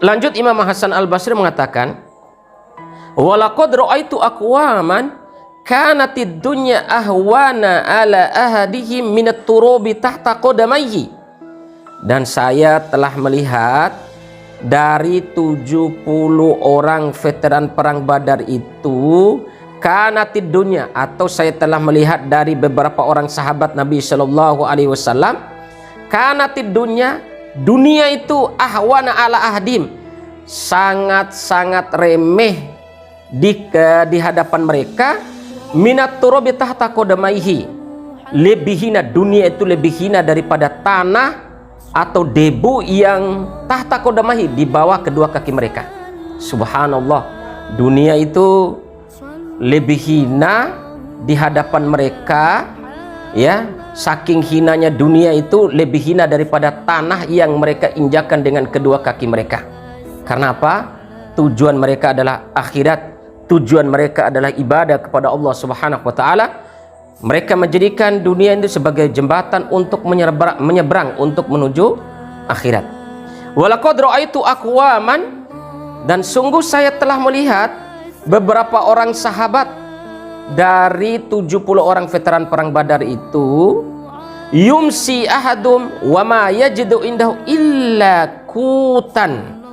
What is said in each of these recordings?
Lanjut Imam Hasan Al-Basri mengatakan, walaqad ra'aitu aqwaman kanatid dunya ahwana ala ahadihim minat turubi tahta qadamayhi. Dan saya telah melihat dari 70 orang veteran perang Badar itu, kanatid dunya, atau saya telah melihat dari beberapa orang sahabat Nabi Shallallahu Alaihi Wasallam, kanatid dunya, dunia itu ahwana ala ahdim, sangat-sangat remeh di hadapan mereka, minat turubi tahta qadamaihi, lebih hina, dunia itu lebih hina daripada tanah atau debu yang tahta qadamaihi, di bawah kedua kaki mereka. Subhanallah, dunia itu lebih hina di hadapan mereka, ya, saking hinanya dunia itu lebih hina daripada tanah yang mereka injakan dengan kedua kaki mereka. Karena apa? Tujuan mereka adalah akhirat, tujuan mereka adalah ibadah kepada Allah Subhanahu wa taala. Mereka menjadikan dunia itu sebagai jembatan untuk menyeberang untuk menuju akhirat. Walaqad ra'aitu aqwaman, dan sungguh saya telah melihat beberapa orang sahabat dari 70 orang veteran perang Badar itu, yumsi ahadum wa ma yajidu indahu illa kutan.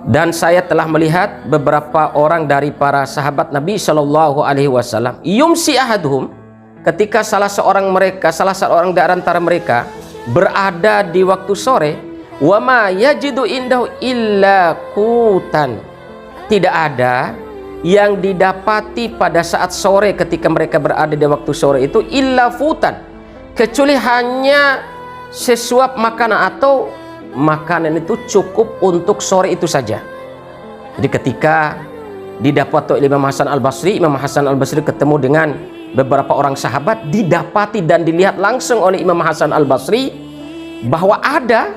Dan saya telah melihat beberapa orang dari para sahabat Nabi Shallallahu Alaihi Wasallam, yumsi ahadhum, ketika salah seorang di antara mereka berada di waktu sore, wa ma yajidu indahu illa kutan, tidak ada yang didapati pada saat sore ketika mereka berada di waktu sore itu illa futan, kecuali hanya sesuap makanan, atau makanan itu cukup untuk sore itu saja. Jadi ketika didapati oleh Imam Hasan Al-Basri, Imam Hasan Al-Basri ketemu dengan beberapa orang sahabat, didapati dan dilihat langsung oleh Imam Hasan Al-Basri bahwa ada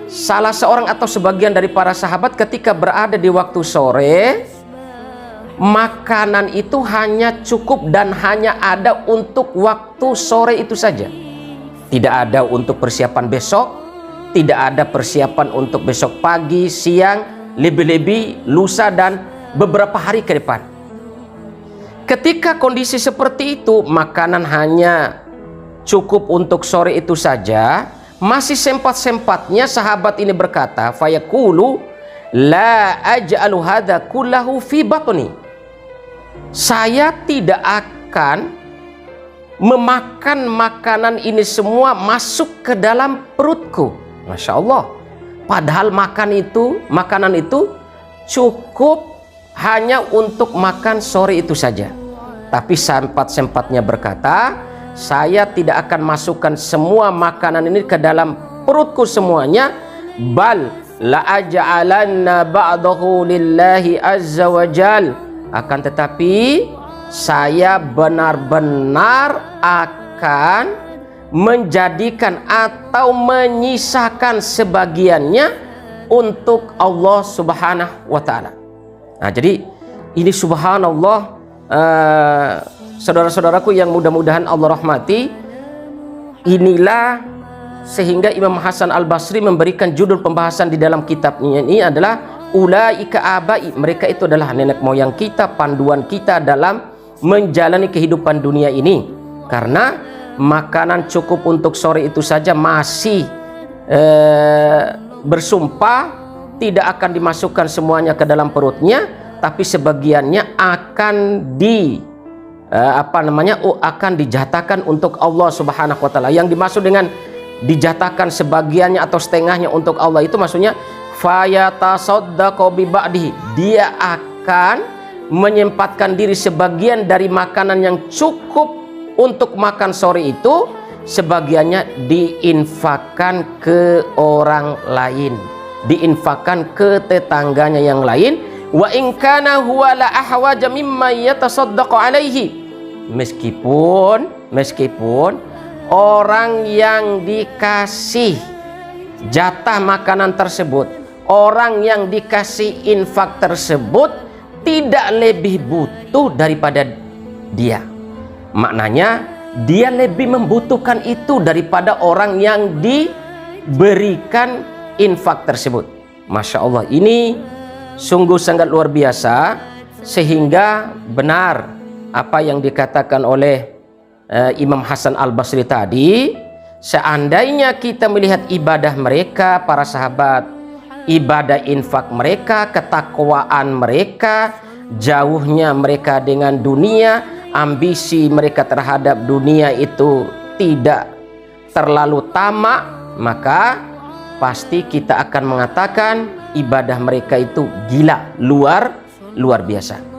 salah seorang atau sebagian dari para sahabat ketika berada di waktu sore, makanan itu hanya cukup dan hanya ada untuk waktu sore itu saja. Tidak ada untuk persiapan besok, tidak ada persiapan untuk besok pagi, siang, lebih-lebih lusa dan beberapa hari ke depan. Ketika kondisi seperti itu, makanan hanya cukup untuk sore itu saja, masih sempat-sempatnya sahabat ini berkata, fayaqulu la aj'alu hadza kullahu fi batni, saya tidak akan memakan makanan ini semua masuk ke dalam perutku. Masya Allah, padahal makanan itu cukup hanya untuk makan sore itu saja. Tapi sempat-sempatnya berkata, saya tidak akan masukkan semua makanan ini ke dalam perutku semuanya, bal la aj'alanna ba'dahu lillahi azza wa jal, akan tetapi saya benar-benar akan menjadikan atau menyisakan sebagiannya untuk Allah Subhanahu wa taala. Nah, jadi ini subhanallah, saudara-saudaraku yang mudah-mudahan Allah rahmati, inilah sehingga Imam Hasan Al-Basri memberikan judul pembahasan di dalam kitabnya ini adalah ulaika abai, mereka itu adalah nenek moyang kita, panduan kita dalam menjalani kehidupan dunia ini. Karena makanan cukup untuk sore itu saja, masih bersumpah tidak akan dimasukkan semuanya ke dalam perutnya, tapi sebagiannya akan akan dijatakan untuk Allah Subhanahu wa taala. Yang dimaksud dengan dijatakan sebagiannya atau setengahnya untuk Allah itu maksudnya fayatasaddaqu bi ba'dihi, dia akan menyempatkan diri sebagian dari makanan yang cukup untuk makan sore itu, sebagiannya diinfakkan ke orang lain, diinfakkan ke tetangganya yang lain. Wa in kana huwa la ahwaja mimma yatasaddaqu alaihi, meskipun orang yang dikasih jatah makanan tersebut, orang yang dikasih infak tersebut tidak lebih butuh daripada dia. Maknanya dia lebih membutuhkan itu daripada orang yang diberikan infak tersebut. Masya Allah, ini sungguh sangat luar biasa, sehingga benar apa yang dikatakan oleh Imam Hasan Al-Basri tadi. Seandainya kita melihat ibadah mereka, para sahabat, ibadah infak mereka, ketakwaan mereka, jauhnya mereka dengan dunia, ambisi mereka terhadap dunia itu tidak terlalu tamak, maka pasti kita akan mengatakan ibadah mereka itu gila, luar biasa.